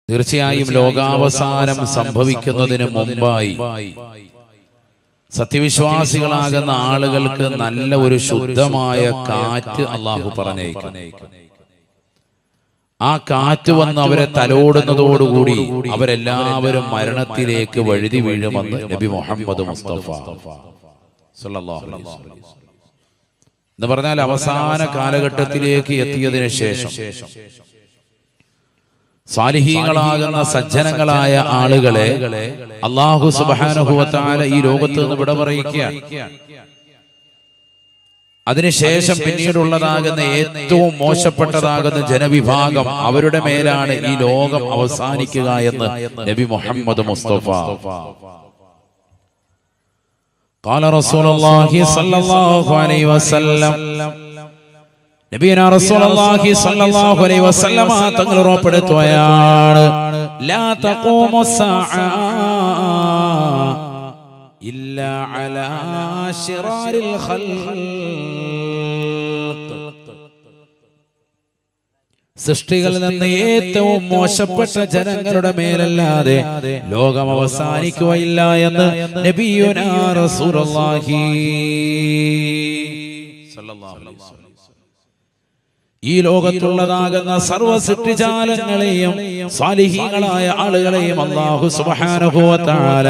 തീർച്ചയായും ലോകാവസാനം സംഭവിക്കുന്നതിന് മുമ്പായി സത്യവിശ്വാസികളാകുന്ന ആളുകൾക്ക് നല്ല ഒരു ശുദ്ധമായ കാറ്റ് അള്ളാഹു പറഞ്ഞേക്കും. ആ കാറ്റ് വന്ന് അവരെ തലോടുന്നതോടുകൂടി അവരെല്ലാവരും മരണത്തിലേക്ക് വഴുതി വീഴുമെന്ന് നബി മുഹമ്മദ് മുസ്തഫ സല്ലല്ലാഹു അലൈഹി വസല്ലം എന്ന് പറഞ്ഞാൽ അവസാന കാലഘട്ടത്തിലേക്ക് എത്തിയതിനു ശേഷം സാലിഹീങ്ങളാകുന്ന സജ്ജനങ്ങളായ ആളുകളെ അല്ലാഹു സുബ്ഹാനഹു വ തആല ഈ ലോകത്ത് നിന്ന് വിട പറയിക്കുകയാണ്. അതിനുശേഷം പിന്നീടുള്ളതാകുന്ന ഏറ്റവും മോശപ്പെട്ടതാകുന്ന ജനവിഭാഗം അവരുടെ മേലാണ് ഈ ലോകം അവസാനിക്കുക എന്ന് നബി മുഹമ്മദ് മുസ്തഫ ഖാല റസൂലുള്ളാഹി സ്വല്ലല്ലാഹു അലൈഹി വസല്ലം നബിയനാ റസൂലുള്ളാഹി സ്വല്ലല്ലാഹു അലൈഹി വസല്ലം തങ്ങൾ ഉറപ്പെടുത്തുകയാണ്, ലാ തഖൂമുസ്സാഅ ഇല്ലാ അലാ ശിറാരിൽ ഖൽഖ്. സൃഷ്ടികളിൽ നിന്ന് ഏറ്റവും മോശപ്പെട്ട ജനങ്ങളുടെ മേലല്ലാതെ ലോകം അവസാനിക്കുകയില്ല എന്ന് നബിയുനാ റസൂലുള്ളാഹി സ്വല്ലല്ലാഹു അലൈഹി വസല്ലം ഈ ലോകത്തുള്ളതാകുന്ന സർവ്വ സൃഷ്ടിജാലങ്ങളെയും സാലിഹീങ്ങളായ ആളുകളെയും അല്ലാഹു സുബ്ഹാനഹു വ തആല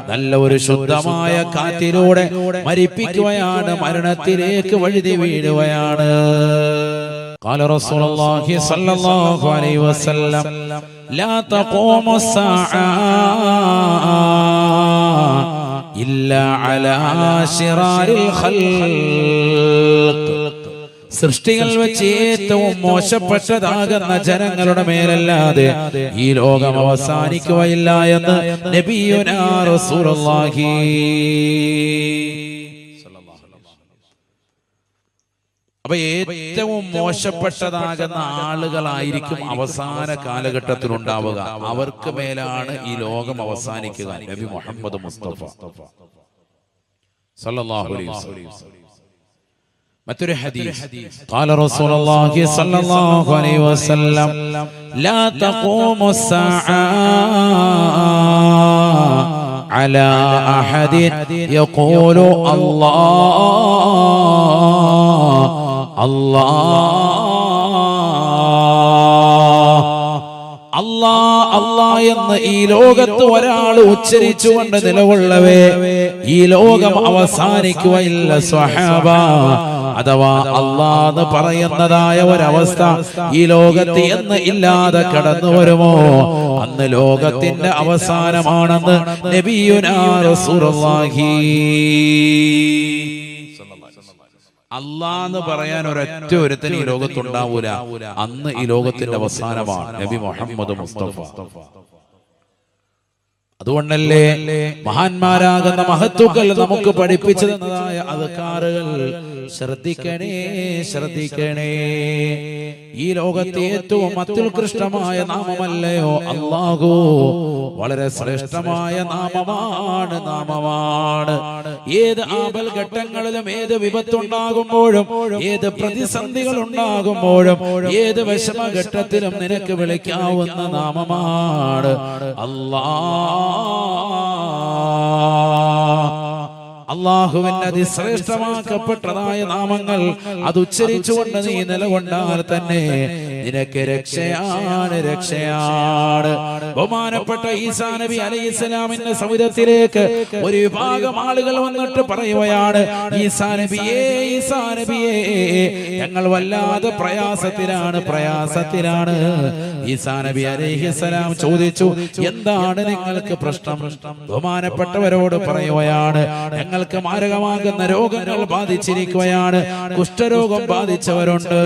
നല്ല ഒരു ശുദ്ധമായ കാറ്റിലൂടെ മരിപ്പിക്കുകയാണ്, മരണത്തിലേക്ക് വഴുതി വീഴുകയാണ്. ഖാല റസൂലുള്ളാഹി സ്വല്ലല്ലാഹു അലൈഹി വസല്ലം ലാ തഖൂമുസ്സാഅ ഇല്ലാ അലാ ശിറാരിൽ ഖൽഖ്. സൃഷ്ടികൾ വെച്ച് ഏറ്റവും മോശപ്പെട്ടതാകുന്ന ജനങ്ങളുടെ മേലല്ലാതെ ഈ ലോകം അവസാനിക്കുകയില്ല എന്ന് നബിയുനാ റസൂലുള്ളാഹി. അപ്പൊ ഏറ്റവും മോശപ്പെട്ടതാകുന്ന ആളുകളായിരിക്കും അവസാന കാലഘട്ടത്തിൽ ഉണ്ടാവുക. അവർക്ക് മേലാണ് ഈ ലോകം അവസാനിക്കുക. നബി മുഹമ്മദ് മുസ്തഫ സല്ലല്ലാഹു അലൈഹി വസല്ലം മറ്റൊരു ഹദീസ് ഖാല റസൂലുള്ളാഹി സ്വല്ലല്ലാഹു അലൈഹി വസല്ലം ലാ തഖൂമുസ്സാഅ അലാ അഹദിൻ യഖൂലു അല്ലാഹ് അല്ലാഹ് എന്ന് ഈ ലോകത്ത് ഒരാൾ ഉച്ചരിച്ചുകൊണ്ട് നിലകൊള്ളവേ ഈ ലോകം അവസാനിക്കുകയില്ല സ്വഹാബ. അഥവാ അല്ലാഹ് എന്ന് പറയുന്നതായ ഒരവസ്ഥ ഈ ലോകത്ത് എന്ന് ഇല്ലാതെ കടന്നു വരുമോ അന്ന് ലോകത്തിന്റെ അവസാനമാണെന്ന് നബിയുനാ റസൂലുള്ളാഹി. അല്ലാഹ് എന്ന് പറയാൻ ഒരൊറ്റ ഒരുത്തൻ ഈ ലോകത്തുണ്ടാവൂല. അന്ന് ഈ ലോകത്തിന്റെ അവസാനമാണ് നബി മുഹമ്മദ് മുസ്തഫ. അതുകൊണ്ടല്ലേ മഹാന്മാരാകുന്ന മഹത്തുക്കൾ നമുക്ക് പഠിപ്പിച്ചു തന്നതായ അദ്കാറുകൾ ശ്രദ്ധിക്കണേ ശ്രദ്ധിക്കണേ. ഈ ലോകത്തെ ഏറ്റവും അത്യുത്കൃഷ്ടമായ നാമമല്ലയോ അല്ലാഹു? വളരെ ശ്രേഷ്ഠമായ നാമമാണ്. ഏത് ആപൽ ഘട്ടങ്ങളിലും ഏത് വിപത്തുണ്ടാകുമ്പോഴും ഏത് പ്രതിസന്ധികൾ ഉണ്ടാകുമ്പോഴും ഏത് വിഷമഘട്ടത്തിലും നിനക്ക് വിളിക്കാവുന്ന നാമമാണ് അല്ലാഹ്. അല്ലാഹുവിന്റെ അതിശ്രേഷ്ഠമാക്കപ്പെട്ടതായ നാമങ്ങൾ അത് ഉച്ചരിച്ചുകൊണ്ട് നീ നിലകൊണ്ടാൽ തന്നെ നിനക്ക് രക്ഷയാണ്, രക്ഷയാണ്. ബഹുമാനപ്പെട്ട ഈസാ നബി അലൈഹിസ്സലാമിന്റെ സമുദ്രത്തിലേക്ക് ഒരു വിഭാഗം ആളുകൾ വന്നിട്ട് പറയുകയാണ്, ഈസാ നബിയേ, ഈസാ നബിയേ, ഞങ്ങൾ വല്ലാതെ പ്രയാസത്തിലാണ്. ഈസാ നബി അലൈഹിസ്സലാം ചോദിച്ചു, എന്താണ് നിങ്ങൾക്ക് പ്രശ്നം? ബഹുമാനപ്പെട്ടവരോട് പറയുകയാണ്, ഞങ്ങൾക്ക് മാരകമാകുന്ന രോഗങ്ങൾ ബാധിച്ചിരിക്കുകയാണ്. കുഷ്ഠരോഗം ബാധിച്ചവരുണ്ട്,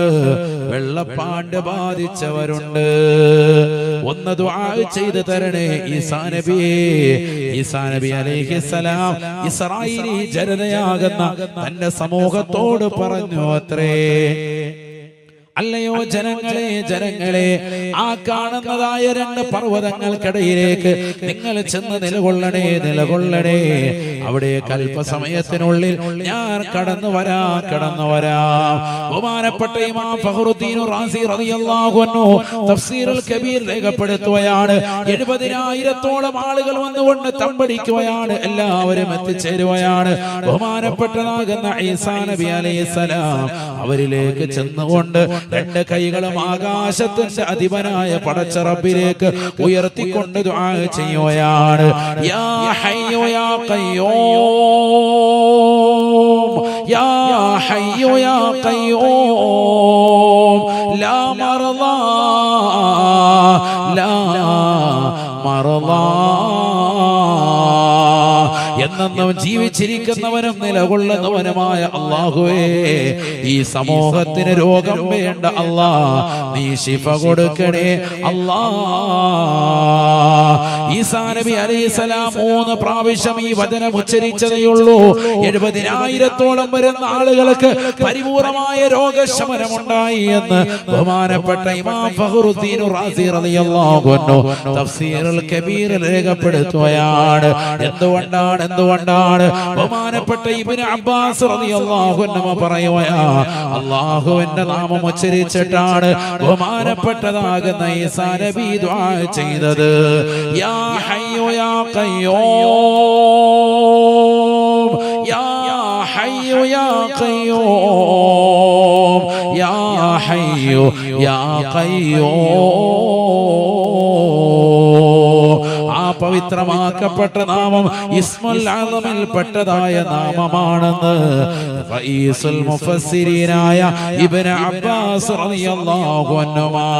വെള്ളപ്പാണ്ട് ബാധിച്ചവരുണ്ട്. ഒന്ന് ദുആ ചെയ്തു തരണേ ഈസാ നബിയേ. ഈസാ നബി അലൈഹിസ്സലാം ഇസ്രായേലി ജനതയാകുന്ന തന്റെ സമൂഹത്തോട് പറഞ്ഞു അത്രേ, അല്ലയോ ജനങ്ങളെ ജനങ്ങളെ, ആ കാണുന്നതായ രണ്ട് പർവ്വതങ്ങൾക്കിടയിലേക്ക് നിങ്ങൾ ചെന്ന് നിലകൊള്ളണേ നിലകൊള്ളണേ. അവിടെ അല്പസമയത്തിനുള്ളിൽ ഞാൻ കടന്നു വരാം. ബഹുമാനപ്പെട്ട ഇമാം ഫഖ്റുദ്ദീൻ റാസി റളിയല്ലാഹു അൻഹു തഫ്സീറുൽ കബീർ രേഖപ്പെടുത്തുകയാണ്. 70,000-ഓളം ആളുകൾ വന്നുകൊണ്ട് തമ്പടിക്കുകയാണ്. എല്ലാവരും എത്തിച്ചേരുകയാണ്. ബഹുമാനപ്പെട്ടതാകുന്ന ഈസാ നബി അലൈഹിസ്സലാം അവരിലേക്ക് ചെന്നുകൊണ്ട് രണ്ട് കൈകളും ആകാശത്തിന്റെ അധിപനായ പടച്ച റബ്ബിലേക്ക് ഉയർത്തിക്കൊണ്ട് ദുആ ചെയ്യുകയാണ്. യാ ഹയ്യു യാ ഖയ്യൂം, യാ ഹയ്യു യാ ഖയ്യൂം, ലാ മർളാ ലാ മർളാ. എന്നും ജീവിച്ചിരിക്കുന്നവനും നിലകൊള്ളുന്നവനുമായ അല്ലാഹുവേ, ഈ സമൂഹത്തിന് രോഗം വേണ്ട അല്ലാ, നീ ശിഫ കൊടുക്കണേ അല്ലാ. ഈസാ നബി അലൈഹിസ്സലാം 3 പ്രാവശ്യം ഈ വചനം ഉച്ചരിച്ചതേയുള്ളൂ. 70,000-ഓളം വരുന്ന ആളുകൾക്ക് പരിപൂർണമായ രോഗശമനമുണ്ടായി എന്ന് ബഹുമാനപ്പെട്ട ഇമാം ഫഖ്റുദ്ദീൻ റാസി റളിയല്ലാഹു അൻഹു തഫ്സീറുൽ കബീർ രേഖപ്പെടുത്തുകയാണ്. എന്തുകൊണ്ടാണ് ബഹുമാനപ്പെട്ട ഇബ്നു അബ്ബാസ് റളിയല്ലാഹു അൻഹു പറയുകയാ, അല്ലാഹുവിന്റെ നാമം ഉച്ചരിച്ചിട്ടാണ് ബഹുമാനപ്പെട്ടതാകുന്ന ഈസാ നബി ദുആ ചെയ്തത്. യാ ഹയ്യു യാ ഖയ്യൂം, യാ ഹയ്യു യാ ഖയ്യൂം, യാ ഹയ്യു യാ ഖയ്യൂം. ആ പവിത്രമാക്കപ്പെട്ട നാമം ഇസ്മുൽ അസമിൽ പെട്ടതായ നാമമാണെന്ന് റഈസുൽ മുഫസ്സിരീനായ ഇബ്നു അബ്ബാസ് റളിയല്ലാഹു അൻഹുമാ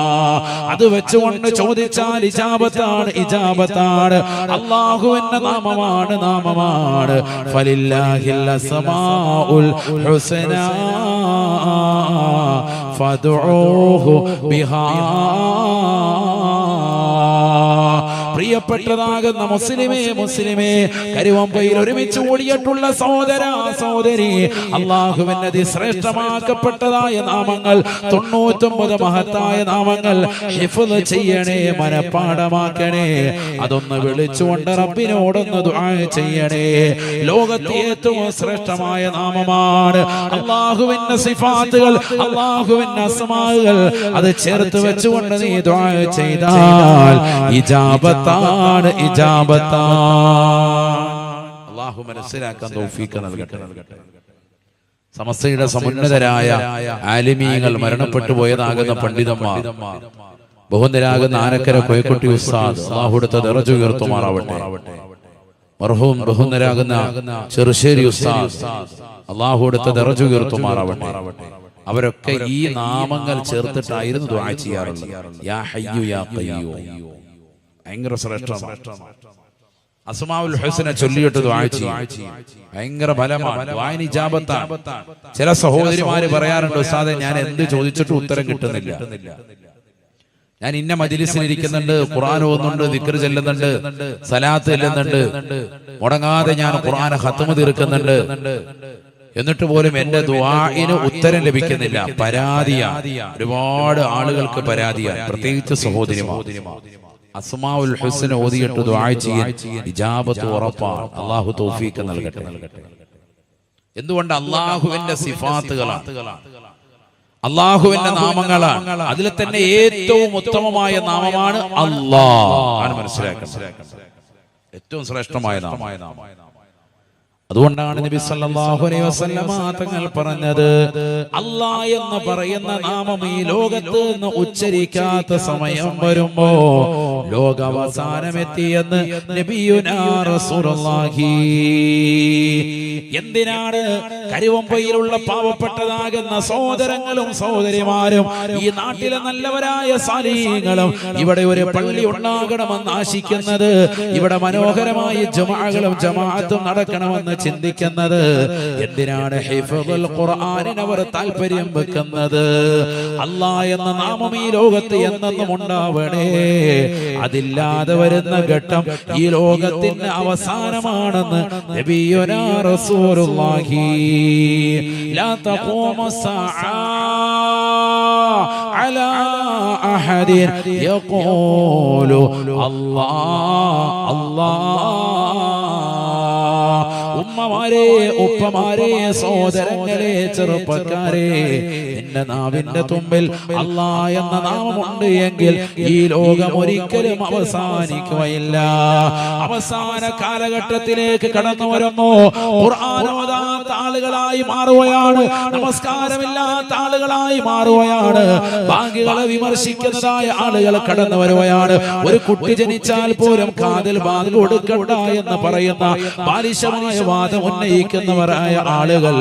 അത് വെച്ചുകൊണ്ട് ചോദിച്ചാൽ ഇജാബത്താണ്. അല്ലാഹുവിന്റെ നാമമാണ്. ഫലില്ലാഹിൽ അസ്മാഉൽ ഹുസ്നാ ഫദ്ഉഹു ബിഹാ. പ്രിയപ്പെട്ടതാകുന്ന മുസ്ലിമേ, കരുവമ്പയിൽ ഒരുമിച്ച് ഓടിയിട്ടുള്ള സഹോദരി, അല്ലാഹുവിന്റെ അതിശ്രേഷ്ഠമാക്കപ്പെട്ടതായ നാമങ്ങൾ 99 മഹത്തായ നാമങ്ങൾ ഹിഫ്ള് ചെയ്യണേ, മനപ്പാഠമാക്കണേ. അതൊന്ന് വിളിച്ചുകൊണ്ട് റബ്ബിനോടൊന്ന് ദുആ ചെയ്യണേ. ലോകത്തെ ഏറ്റവും ശ്രേഷ്ഠമായ നാമമാണ് അല്ലാഹുവിന്റെ സിഫാത്തുകൾ, അല്ലാഹുവിന്റെ അസ്മാഉകൾ. അത് ചേർത്ത് വെച്ചുകൊണ്ട് നീ ദുആ ചെയ്താൽ ഇജാബത്താണ്. അല്ലാഹു മനസ്സിലാക്കാൻ തൗഫീഖ് നൽകട്ടെ. സമസ്തയുടെ സമുന്നതരായ ആലിമീങ്ങൾ, മരണപ്പെട്ടു പോയതാകുന്ന പണ്ഡിതന്മാർ, ബഹുന്തരാകുന്ന ആനക്കര കോയക്കുട്ടി ഉസ്താദ്, അല്ലാഹുവിന്റെ ദറജ ഉയർത്തുമാറാവട്ടെ. മർഹൂം ബഹുന്തരാകുന്ന ചെറുശ്ശേരി ഉസ്താദ്, അല്ലാഹുവിന്റെ ദറജ ഉയർത്തുമാറാവട്ടെ. അവരൊക്കെ ഈ നാമങ്ങൾ ചേർത്തിട്ടായിരുന്നു ദുആ ചെയ്യാറുള്ളത്. യാ ഹയ്യു യാ ഖയ്യൂം ഭയങ്കര ശ്രേഷ്ഠമാണ്. അസ്മാഉൽ ഹുസ്ന ചൊല്ലിയിട്ട് ദുആ ചെയ്യും, ഭയങ്കര ബലമാണ്, ദുആഇന് ഇജാബത്താണ്. ചില സഹോദരിമാര് പറയാറുണ്ട്, ഉസ്താദേ ഞാൻ എന്ത് ചോദിച്ചിട്ടും ഉത്തരം കിട്ടുന്നില്ല. ഞാൻ ഇന്ന മജ്ലിസിൽ ഇരിക്കുന്നുണ്ട്, ഖുർആൻ ഓതുന്നുണ്ട്, ദിക്ർ ചൊല്ലുന്നുണ്ട്, സലാത്ത് ചൊല്ലുന്നുണ്ട്, മുടങ്ങാതെ ഞാൻ ഖുർആൻ ഖത്മ് തീർക്കുന്നുണ്ട്, എന്നിട്ട് പോലും എന്റെ ദുആഇന് ഉത്തരം ലഭിക്കുന്നില്ല. പരാതിയാണ്, ഒരുപാട് ആളുകൾക്ക് പരാതിയാണ്, പ്രത്യേകിച്ച് സഹോദരിമാർ. അസ്മാഉൽ ഹുസ്ന ഓതിയിട്ട് ദുആ ചെയ്യാൻ ഇജാബത്ത് ഉറപ്പാണ്. അല്ലാഹു തൗഫീഖ് നൽകട്ടെ. എന്തുകൊണ്ട്? അല്ലാഹുവിന്റെ സിഫാത്തുകളാണ്, അല്ലാഹുവിന്റെ നാമങ്ങളാണ്. അതിൽ തന്നെ ഏറ്റവും ഉത്തമമായ നാമമാണ് അല്ലാഹ്. മനസ്സിലാക്കണം, ഏറ്റവും ശ്രേഷ്ഠമായ നാമം. അതുകൊണ്ടാണ് നബി സല്ലല്ലാഹു അലൈഹി വസല്ലമ തങ്ങൾ പറഞ്ഞത്, അല്ലാഹ് എന്ന് പറയുന്ന നാമം ഈ ലോകത്ത് നിന്ന് ഉച്ചരിക്കാത്ത സമയം വരുമ്പോ ലോകാവസാനമെത്തിയെന്ന് നബിയുനാ റസൂലുള്ളാഹി. എന്തിനാണ്? കരുവമ്പയിലുള്ള പാവപ്പെട്ടതാകുന്ന സഹോദരങ്ങളും സഹോദരിമാരും ഈ നാട്ടിലെ നല്ലവരായ സാലിഹീങ്ങളും ഇവിടെ ഒരു പള്ളി ഉണ്ടാകണമെന്ന് ആശിക്കുന്നത്, ഇവിടെ മനോഹരമായ ജുമുഅകളും ജമാഅത്തും നടക്കണമെന്ന് ചിന്തിക്കുന്നത്. എന്തിനാണ്? ഹിഫ്ളുൽ ഖുർആനിന് അവർ താല്പര്യം വെക്കുന്നത്. അല്ലാഹ് എന്ന നാമം ഈ ലോകത്ത് എന്നെന്നും ഉണ്ടാവണേ. അതില്ലാതെ വരുന്ന ഘട്ടം ഈ ലോകത്തിന്റെ അവസാനമാണെന്ന് നബിയുനാ റസൂലുള്ളാഹി. ലാ തഖൂമു സ്സാഅ على أحد يقول الله الله ഉമ്മമാരെ ഉപ്പമാരെ സഹോദരങ്ങളെ ചെറുപ്പക്കാരെ നിന്റെ നാവിന്റെ തുമ്പിൽ അല്ലാഹ് എന്ന നാമമുണ്ട് എങ്കിൽ ഈ ലോകം ഒരിക്കലും അവസാനിക്കുകയില്ല. അവസാന കാലഘട്ടത്തിലേക്ക് കടന്നു വരുന്നു. ഖുർആൻ ഓതാത്ത ആളുകളായി മാറുകയാണ്, നമസ്കാരമില്ലാത്ത ആളുകളായി മാറുകയാണ്, ബാങ്കികളെ വിമർശിക്കുന്നതായ ആളുകൾ കടന്നു വരുകയാണ്. ഒരു കുട്ടി ജനിച്ചാൽ പോലും കാതിൽ ബാങ്ക് കൊടുക്കണ്ട എന്ന് പറയുന്ന ബാലിശമായ വാദം ഉന്നയിക്കുന്നവരായ ആളുകൾ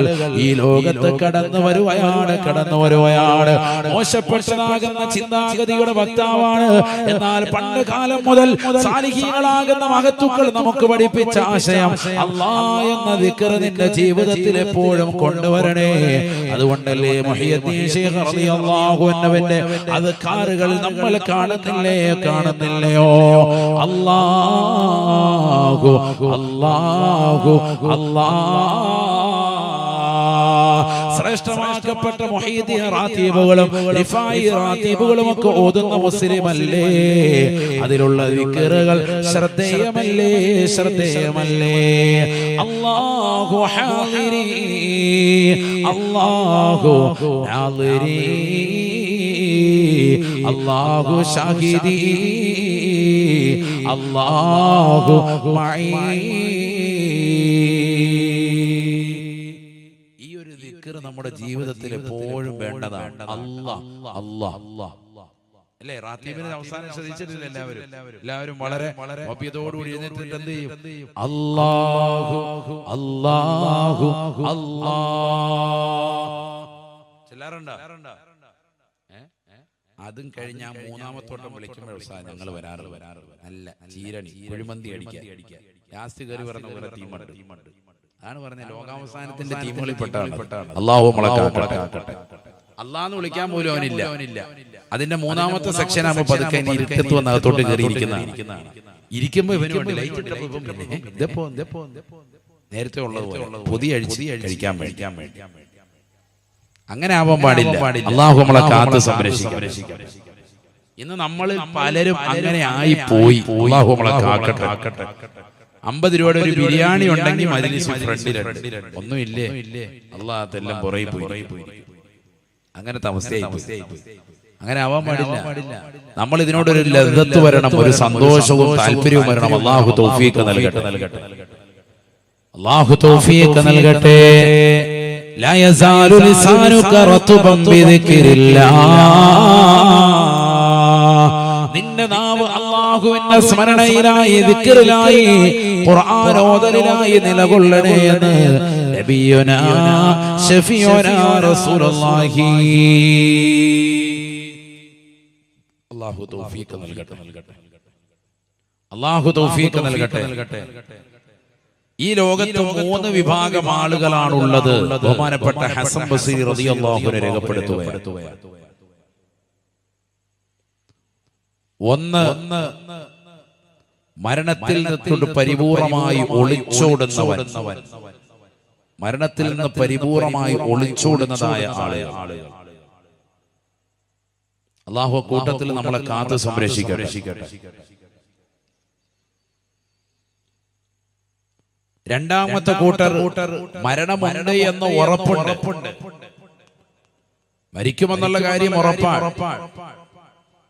ഈ ലോകത്ത് കടന്നു വരുകയാണ്. മോശപ്പെട്ടതാകുന്ന ചിന്താഗതിയുടെ വക്താവാണ്. എന്നാൽ പണ്ട് കാലം മുതൽ സാലിഹീങ്ങളാകുന്ന മഹത്തുക്കൾ നമുക്ക് പഠിപ്പിച്ച ആശയം അല്ലാഹ് എന്ന ദിക്ർ നിന്റെ ജീവിതത്തിൽ എപ്പോഴും കൊണ്ടുവരണേ. അതുകൊണ്ടല്ലേ മുഹയ്യിദ്ദീൻ ശൈഖ് റളിയല്ലാഹു അൻഹുവിന്റെ അദ്കാറുകൾ നമ്മൾ കാണുന്നില്ലയോ? അല്ലാഹു അല്ലാഹു ശ്രേഷ്ഠമാക്കപ്പെട്ട മുഹയ്യിദ്ദീൻ റാത്തീബുകളും റിഫായി റാത്തീബുകളും ഒക്കെ ഓതുന്ന മുസ്ലിമല്ലേ? അതിലുള്ള ദിക്റുകൾ ശ്രദ്ധേയമല്ലേ? അല്ലാഹു ഹാദിരി അല്ലാഹു നാദിരി അല്ലാഹു ഷാഹിദി അല്ലാഹു മഈ. ഈ ഒരു ദിക്ർ നമ്മുടെ ജീവിതത്തിൽ എപ്പോഴും വേണ്ടതാണ്. അല്ലാഹ് അല്ലേ? റാത്തീബിന്റെ അവസാനം ശ്രദ്ധിച്ചിട്ടില്ല എല്ലാവരും വളരെ വപ്യതയോടുകൂടി എഴുന്നേറ്റിട്ട് എന്ത് ചെയ്യും? അല്ലാഹു അല്ലാഹു അല്ലാഹ് ചെല്ലാറുണ്ടോ? അതും കഴിഞ്ഞ് മൂന്നാമത്തോട്ടം വിളിക്കുമ്പോൾ ഞങ്ങൾ വരാറ് നല്ല ചീരണി കുഴിമന്തി അടിക്കുക. ലാസ്റ്റ് കയറി പറഞ്ഞ പോലെ ടീമുണ്ട്. അതാണ് പറഞ്ഞ ലോകാവസാനത്തിന്റെ ടീമുകളിൽ പെട്ടാണ്. അല്ലാഹു മുളക്കാക്കട്ടെ. അല്ലാന്ന് വിളിക്കാൻ പോലും അവനില്ല. അതിന്റെ മൂന്നാമത്തെ സെക്ഷൻ ആകുമ്പോൾ പതുക്കെ ഇരുക്കത്ത് വന്ന് അകത്തോട്ട് കയറിയിരിക്കുന്നതാണ്. ഇരിക്കുമ്പോ ഇവനോട് ലൈറ്റ് നേരത്തെ ഉള്ളതുപോലെ പൊതി അഴിച്ച് കഴിക്കാൻ വേണ്ടി അങ്ങനെ ആവാൻ പാടില്ല. അല്ലാഹു നമ്മളെ കാത്ത് സംരക്ഷിക്കട്ടെ. ഇന്ന് നമ്മളിൽ പലരും അങ്ങനെ ആയി പോയി. അല്ലാഹു നമ്മളെ കാക്കട്ടെ. 50 രൂപയുടെ ഒരു ബിരിയാണി ഉണ്ടെങ്കിൽ മജ്‌ലിസ് ഫ്രണ്ടിലുണ്ട്, ഒന്നുമില്ലേ? അല്ലാഹ് തെല്ലാം പുറകെ പോയി. അങ്ങനത്തെ അവസ്ഥയായി പോയി. അങ്ങനെ ആവാൻ പാടില്ല. നമ്മൾ ഇതിനോടൊരു ലദ്ദത്ത് വരണം, ഒരു സന്തോഷവും താല്പര്യവും വരണം. അല്ലാഹു തൗഫീഖ് നൽകട്ടെ. അല്ലാഹു തൗഫീഖ് നൽകട്ടെ. لا يزال لسانك رطبا بذكر الله. നിന്റെ നാവ് അല്ലാഹുവിന്റെ സ്മരണയിലായി ദിക്റിലായി ഖുർആൻ ഓതലിലായി നിലകൊള്ളണേ എന്ന് നബിയുനാ ശഫീഉനാ റസൂലുള്ളാഹി. അല്ലാഹു തൗഫീഖ് നൽകട്ടെ. അല്ലാഹു തൗഫീഖ് നൽകട്ടെ. ഈ ലോകത്ത് 3 വിഭാഗം ആളുകളാണുള്ളത്. ബഹുമാനപ്പെട്ട ഹസൻ ബസ്രി റളിയല്ലാഹു അൻഹു രേഖപ്പെടുത്തുകയാണ്. ഒന്ന്, മരണത്തിൽ നിന്ന് പരിപൂർണമായി ഒളിച്ചോടുന്നവൻ. മരണത്തിൽ നിന്ന് പരിപൂർണമായി ഒളിച്ചോടുന്നതായ ആളുകൾ. അല്ലാഹു കൂട്ടത്തിൽ നമ്മളെ കാത്ത് സംരക്ഷിക്കട്ടെ. രണ്ടാമത്തെ കൂട്ടർ മരണമുണ്ട് എന്ന് ഉറപ്പുണ്ട്, മരിക്കുമെന്നുള്ള കാര്യം ഉറപ്പാണ്.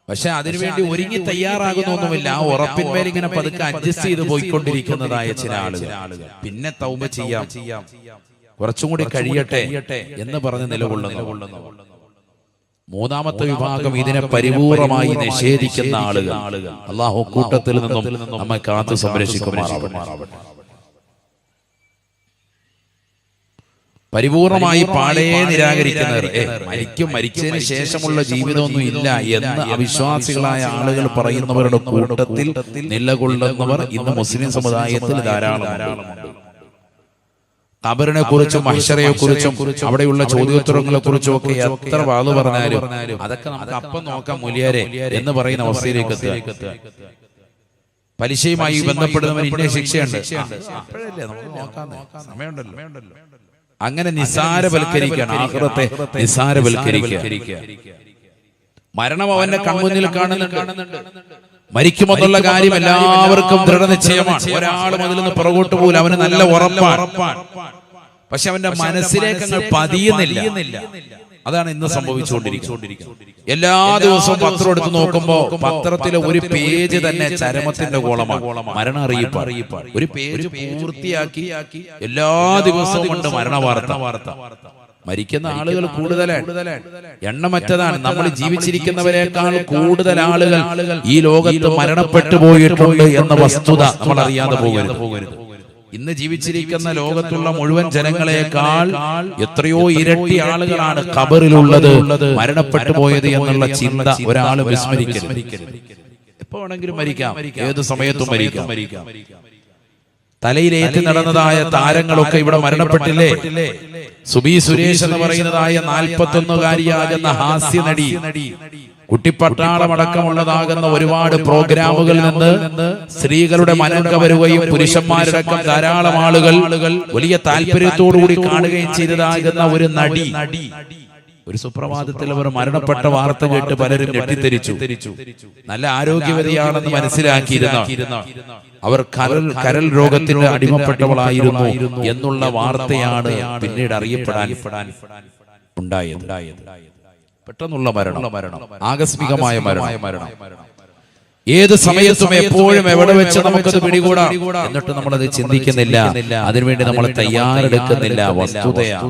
പക്ഷെ അതിനുവേണ്ടി ഒരുങ്ങി തയ്യാറാകുന്നൊന്നുമില്ല. ആ ഉറപ്പിന്മേൽ ഇങ്ങനെ പതുക്കെ അഡ്ജസ്റ്റ് ചെയ്ത് പോയിക്കൊണ്ടിരിക്കുന്നതായ ചില ആളുകൾ. പിന്നെ തൗബ ചെയ്യാം, കുറച്ചും കൂടി കഴിയട്ടെ എന്ന് പറഞ്ഞ് നിലകൊള്ളുന്നു. മൂന്നാമത്തെ വിഭാഗം ഇതിനെ പരിപൂർണമായി നിഷേധിക്കുന്ന ആളുകൾ. അല്ലാഹു കൂട്ടത്തിൽ നിന്നും നമ്മെ കാത്തു സംരക്ഷിക്കുമാറാവട്ടെ. പരിപൂർണമായി പാടേ നിരാകരിക്കുന്നവർ, മരിച്ചതിന് ശേഷമുള്ള ജീവിതമൊന്നും ഇല്ല എന്ന് അവിശ്വാസികളായ ആളുകൾ പറയുന്നവരുടെ കൂട്ടത്തിൽ നിലകൊള്ളുന്നവർ ഇന്ന് മുസ്ലിം സമുദായത്തിൽ ധാരാളമുണ്ട്. ഖബറിനെ കുറിച്ചും മഹ്ശറയെ കുറിച്ചും അവിടെയുള്ള ചോദ്യോത്തരങ്ങളെ കുറിച്ചും ഒക്കെ എത്ര വാദം പറഞ്ഞാലും അതൊക്കെ നമുക്ക് അപ്പം നോക്കാം മുലിയാരെ എന്ന് പറയുന്ന അവസ്ഥയിലേക്ക് എത്തുക. പലിശയുമായി ബന്ധപ്പെടുന്നവൻ ഇന്ന ശിക്ഷയുണ്ട്, സമയമുണ്ടല്ലോ. അങ്ങനെ നിസാരവൽക്കരിക്കുകയാണ്, ആഖിറത്തെ നിസാരവൽക്കരിക്കുക. മരണം അവന്റെ കൺമുന്നിൽ കാണുന്നുണ്ട്. മരിക്കുമെന്നുള്ള കാര്യം എല്ലാവർക്കും ദൃഢനിശ്ചയമാണ്. ഒരാളും അതിൽ നിന്ന് പുറകോട്ട് പോലും അവന് നല്ല ഉറപ്പാണ്. പക്ഷെ അവന്റെ മനസ്സിലേക്ക് അങ്ങ് പതിയുന്നില്ല. അതാണ് ഇന്ന് സംഭവിച്ചുകൊണ്ടിരിക്കുന്നത്. എല്ലാ ദിവസവും പത്രം എടുത്ത് നോക്കുമ്പോ പത്രത്തിലെ ഒരു പേജ് തന്നെ ചരമത്തിന്റെ കോളമാണ്, മരണ അറിയിപ്പ്. ഒരു പേജ് പൂർത്തിയാക്കി എല്ലാ ദിവസവും കൊണ്ട് മരണ വാർത്ത. മരിക്കുന്ന ആളുകൾ കൂടുതലാണ്, എണ്ണമറ്റതാണ്. നമ്മൾ ജീവിച്ചിരിക്കുന്നവരെക്കാൾ കൂടുതൽ ആളുകൾ ഈ ലോകത്ത് മരണപ്പെട്ടു പോയിട്ടുണ്ട് എന്ന വസ്തുത നമ്മൾ അറിയാതെ പോകരുത്. ഇന്ന് ജീവിച്ചിരിക്കുന്ന ലോകത്തുള്ള മുഴുവൻ ജനങ്ങളെക്കാൾ എത്രയോ ഇരട്ടി ആളുകളാണ് ഖബറിലുള്ളത്, മരണപ്പെട്ടു പോയത് എന്നുള്ള ചിന്ത ഒരാൾ വിസ്മരിക്കരുത്. എപ്പോ വേണമെങ്കിലും മരിക്കാം, ഏത് സമയത്തും മരിക്കാം. തലയിലേറ്റി നടന്നതായ താരങ്ങളൊക്കെ ഇവിടെ മരണപ്പെട്ടില്ലേ? സുബി സുരേഷ് എന്ന് പറയുന്നതായ 41-കാരിയാകുന്ന ഹാസ്യ നടി, കുട്ടിപ്പട്ടാളമടക്കമുള്ളതാകുന്ന ഒരുപാട് പ്രോഗ്രാമുകളിൽ നിന്ന് സ്ത്രീകളുടെ മനം കവരുകയും പുരുഷന്മാരടക്കം ധാരാളം ആളുകൾ വലിയ താല്പര്യത്തോടുകൂടി കാണുകയും ചെയ്തതാകുന്ന ഒരു നടി, ഒരു സുപ്രഭാതത്തിൽ അവർ മരണപ്പെട്ട വാർത്ത കേട്ട് പലരും ഞെട്ടിത്തെരിച്ചു. നല്ല ആരോഗ്യവതിയാണെന്ന് മനസ്സിലാക്കിയിരുന്ന അവർ കരൾ രോഗത്തിന് അടിമപ്പെട്ടവളായിരുന്നു എന്നുള്ള വാർത്തയാണ് പിന്നീട് അറിയപ്പെടാൻ ഉണ്ടായത്. പെട്ടെന്നുള്ള മരണം, ആകസ്മികമായ മരണം. ഏത് സമയത്തും എപ്പോഴും എവിടെ വെച്ച് നമുക്കത് പിടികൂടാം. എന്നിട്ട് നമ്മളത് ചിന്തിക്കുന്നില്ല, അതിനുവേണ്ടി നമ്മൾ തയ്യാറെടുക്കുന്നില്ല. വസ്തുതയാണ്.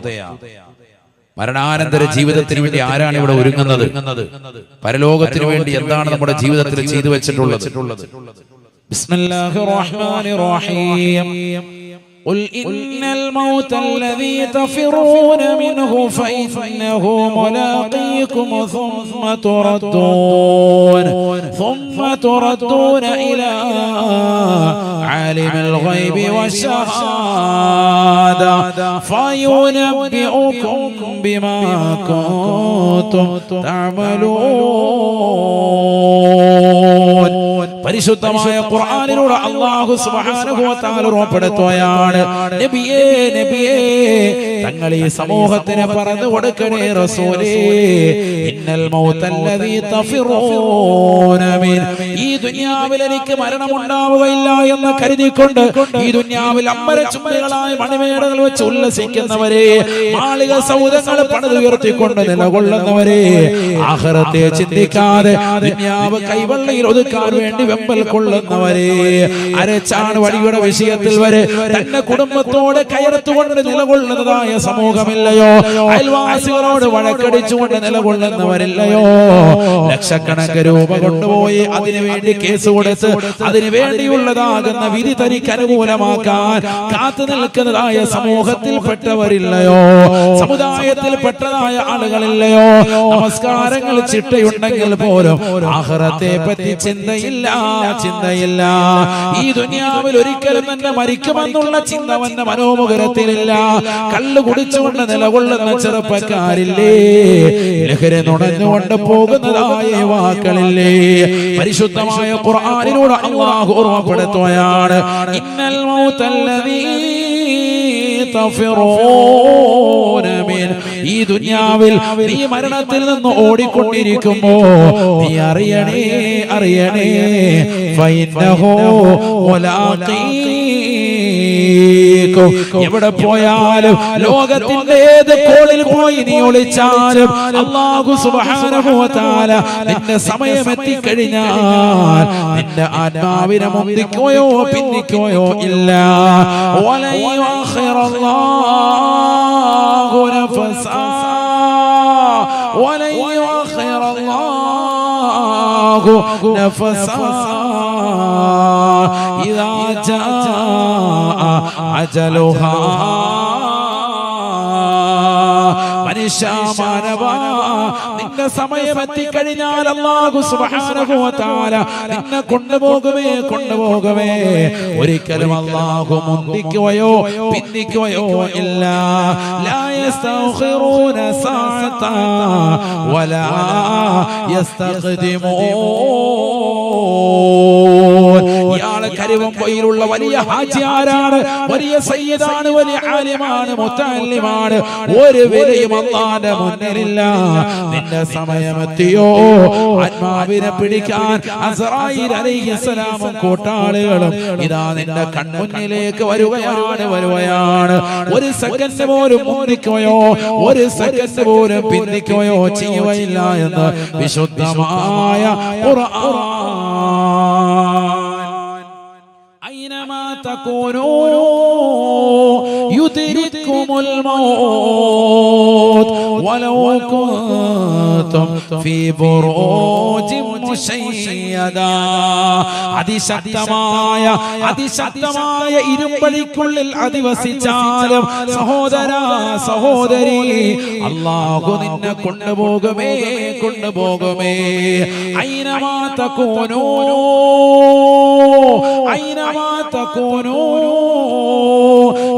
മരണാനന്തര ജീവിതത്തിന് വേണ്ടി ആരാണ് ഇവിടെ ഒരുങ്ങുന്നത്? പരലോകത്തിന് വേണ്ടി എന്താണ് നമ്മുടെ ജീവിതത്തിൽ ചെയ്തു വെച്ചിട്ടുള്ളത്? ബിസ്മില്ലാഹിർ റഹ്മാനിർ റഹീം. قل إن الموت الذي تفرون منه فإنه ملاقيكم ثم تردون إلى عالم الغيب والشهادة فينبئكم بما كنتم تعملون. പരിശുദ്ധമായ ഖുർആനിലൂടെ അല്ലാഹു സുബ്ഹാനഹു വ തആല ഉറപ്പെടുത്തുകയാണ്, നബിയേ തങ്ങൾ ഈ സമൂഹത്തിന് പറഞ്ഞു കൊടുക്കണേ റസൂലേ, ഇന്നൽ മൗതല്ലദീ തഫിറൂന മിൻ, ഈ ദുനിയാവിൽ എനിക്ക് മരണമുണ്ടാവുകയില്ല എന്ന് കരുതിക്കൊണ്ട് ഈ ദുനിയാവിൽ അമ്പരചുംബികളായ മണിമേടകൾ വെച്ച് ഉല്ലസിക്കുന്നവരെ, മാളിക സൗധങ്ങൾ പണിതുയർത്തിക്കൊണ്ട് നിലകൊള്ളുന്നവരെ, ആഖിറത്തെ ചിന്തിക്കാതെ ദുനിയാവ് കൈവെള്ളയിൽ ഒതുക്കാൻ വേണ്ടി വെമ്പൽ കൊള്ളുന്നവരെ, അരച്ചാണ് വഴിയുടെ വിഷയത്തിൽ വരെ തന്റെ കുടുംബത്തോടെ കയർത്തുകൊണ്ട് നിലകൊള്ളുന്നതായ സമൂഹമില്ലയോ? അയൽവാസികളോട് വഴക്കടിച്ചുകൊണ്ട് നിലകൊള്ളുന്നവരില്ലയോ? ലക്ഷക്കണക്കിന് രൂപ കൊണ്ടുപോയി അതിനുവേണ്ടി കേസ് കൊടുത്ത് അതിനു വേണ്ടിയുള്ളതാകുന്ന വിധി തനിക്ക് അനുകൂലമാക്കാൻ കാത്തു നിൽക്കുന്നതായ സമൂഹത്തിൽപ്പെട്ടവരില്ലയോ? സമുദായത്തിൽപ്പെട്ടതായ ആളുകളില്ലയോ? നമസ്കാരങ്ങൾ ചിട്ടയുണ്ടെങ്കിൽ പോലും ആഖിറത്തെ പറ്റി ചിന്തയില്ല. ഈ ദുനിയാവിൽ ഒരിക്കലും തന്നെ മരിക്കുമെന്നുള്ള ചിന്ത അവന്റെ മനോമുഖരത്തിലില്ല. കള്ളു കുടിച്ചുകൊണ്ട് നിലകൊള്ളുന്ന ചെറുപ്പക്കാരില്ലേ? ലഹരി നുണഞ്ഞുകൊണ്ട് പോകുന്നതായ യുവാക്കളില്ലേ? പരിശുദ്ധമായ ഖുർആനിലൂടെ അല്ലാഹു ഓർമ്മപ്പെടുത്തുകയാണ്, ഇന്നൽ മൗതല്ലദീ തഫിറൂന മിൻ, ഈ ദുനിയാവിൽ നീ മരണത്തിൽ നിന്ന് ഓടിക്കൊണ്ടിരിക്കുമ്പോ നീ അറിയണേ ഫഇന്നഹു മുലാഖീകും, എവിടെ പോയാലും ലോകത്തിന്റെ ഏത് കോണിൽ പോയി നീ ഒളിച്ചാലും അല്ലാഹു സുബ്ഹാനഹു വ തആല നിന്റെ സമയം എത്തിക്കഴിഞ്ഞാൽ നിന്റെ ആത്മാവിനെ മുന്തിക്കുകയോ പിന്നിക്കുകയോ ഇല്ല. വലൻ യുഅഖിറല്ലാഹു നഫസാ വലൻ യുഅഖിറല്ലാഹു നഫസാ ഇദാ ജാഅ അജലുഹാ. നിന്റെ സമയം എത്തിക്കഴിഞ്ഞാൽ അല്ലാഹു സുബ്ഹാനഹു വ തആല നിന്നെ കൊണ്ടുപോകുമേ. ഒരിക്കലും അല്ലാഹു മുന്തിക്കുകയോ പിന്തിക്കുകയോ ഇല്ല. ലാ യസ്തഖിറൂന സഅത വലാ യസ്തഖ്ദിമൂൻ. ഇയാള് കരുവമ്പൊയിലുള്ള വലിയ ഹാജിയാരാണ്, വലിയ സയ്യിദാണ്, വലിയ ആലിമാണ്, മുത്തഅല്ലിമാണ്. ഒരു വിലയും അല്ലാഹുവിന്റെ മുന്നിലില്ല. നിന്റെ സമയമെത്തിയോ? ആത്മാവിനെ പിടിക്കാൻ അസ്റായീൽ അലൈഹിസ്സലാമും കൂട്ടാളികളും ഇതാ നിന്റെ കൺമുന്നിലേക്ക് വരുകയാണ്. ഒരു സെക്കൻഡ് പോലും മുന്തിക്കുകയോ ഒരു സെക്കൻഡ് പോലും പിന്തിക്കുകയോ ചെയ്യുകയില്ല എന്ന് വിശുദ്ധമായ ഖുർആൻ. അയ്നമാ തകൂനൂ യുദ്രിക്കുമുൽ മൗത്ത് വലൗ കുൻതും ഫീ ബുറൂജിൻ മുശയ്യദാ. അതിശക്തമായ ഇരുമ്പഴിക്കുള്ളിൽ അധിവസിച്ചാലും സഹോദരാ സഹോദരി, അല്ലാഹു നിന്നെ കൊണ്ടുപോകുമേ. അയ്നമാ തകൂനൂ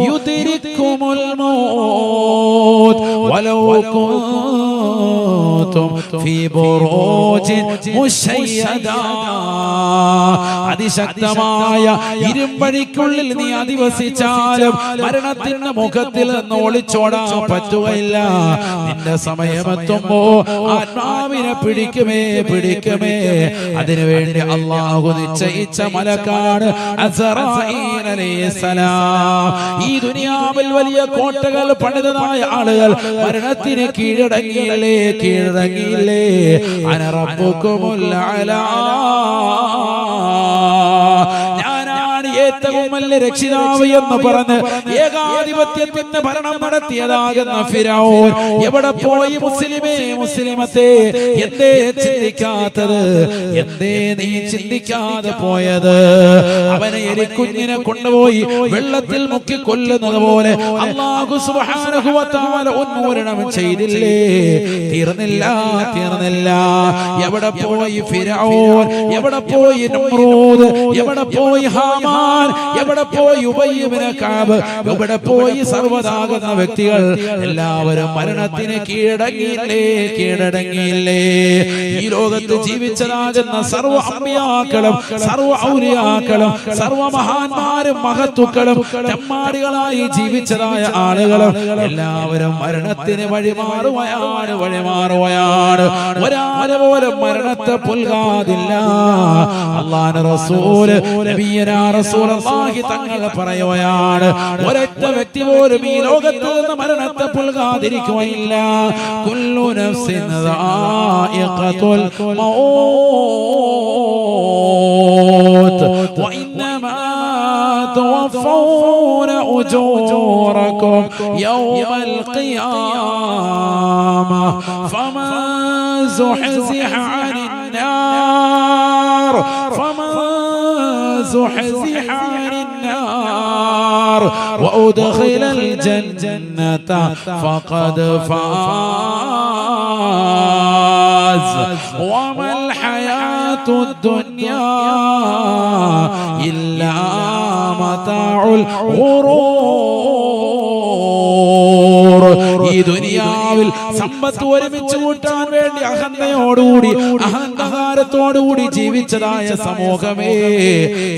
യുദ്രിക്കുമുൽ മൗത്ത് വലൗ കുൻതും ഫീ ബുറൂജിൻ മുശയ്യദാ. അതിശക്തമായ ഇരുമ്പഴിക്കുള്ളിൽ നീ അധിവസിച്ചാലും മരണത്തിന്റെ മുഖത്തിൽ നിന്ന് ഒളിച്ചോടാൻ പറ്റുകയില്ല. നിന്റെ സമയമെത്തുമ്പോ ആത്മാവിനെ പിടിക്കുമേ. അതിനുവേണ്ടി അല്ലാഹു നിശ്ചയിച്ച മലക്കാണ് അസ്റായീൽ അലൈഹിസ്സലാം. ഈ ദുനിയാവിൽ വലിയ കോട്ടകൾ പണിതതായ ആളുകൾ മരണത്തിന് കീഴടങ്ങിയില്ലേ. അന റബ്ബുകുമുൽ അലാ, ഞാനാണ് ഏറ്റവും വലിയ രക്ഷിതാവ് എന്ന് പറഞ്ഞ് ഏകാധിപത്യത്തിന്റെ ഭരണം നടത്തിയതാകുന്ന ഫിറഔൻ എവിടെ പോയി? മുസ്ലിമത്തെ എന്തേ ചിന്തിക്കാത്തത്? എന്തേ നീ ചിന്തിക്കാതെ പോയത്? അവനെ എലിക്കുഞ്ഞിനെ കൊണ്ടുപോയി വെള്ളത്തിൽ മുക്കി കൊല്ലുന്നത് പോലെ അല്ലാഹു സുബ്ഹാനഹു വ തആല ഉന്മൂലനം ചെയ്തില്ലേ? തീർന്നില്ല. എവിടെ പോയി ഫിറഔൻ? എവിടെ പോയി നമ്രൂദ്? എവിടെ പോയി ഹാമാൻ? എവിടെ പോയി ഉബയ്യ് ഇബ്നു കഅബ്? എവിടെ പോയി സർവ്വതാകുന്ന വ്യക്തികൾ? എല്ലാവരും മരണത്തിന് കീഴടങ്ങിയില്ലേ. ഈ ലോകത്ത് ജീവിച്ചതാകുന്ന സർവ്വ അമ്പിയാക്കളും സർവ്വ ഔലിയാക്കളും സർവ്വ മഹാന്മാരും മഹത്തുക്കളും തെമ്മാടികളായി ജീവിച്ചതായ ആളുകളും എല്ലാവരും മരണത്തിന് വഴിമാറുകയാണ്. ഒരാളെ പോലും മരണത്തെ പുൽകാതില്ല. അല്ലാഹുവിന്റെ റസൂൽ നബിയനാ റസൂലുള്ളാഹി തങ്ങൾ പറയുകയാണ്, ഒരൊറ്റ വ്യക്തി പോലും ഈ ലോകത്ത് നിന്ന് മരണത്തെ പുൽകാതിരിക്കുകയില്ല. കുല്ലു നഫ്സിൻ ദായിഖത്തുൽ മൗത്ത് വഇന്നമാ തുവഫൗന ഉജൂറകും യൗമൽ ഖിയാമ ഫമൻ സുഹ്സിഹ അനിൻ നാർ وأدخل الجنة فقد فاز وما الحياة الدنيا إلا متاع الغرور. ഈ ദുനിയാവിൽ സമ്പത്ത് ഒരുമിച്ച് കൂട്ടാൻ വേണ്ടി അഹങ്കാരത്തോടുകൂടി ജീവിച്ചതായ സമൂഹമേ,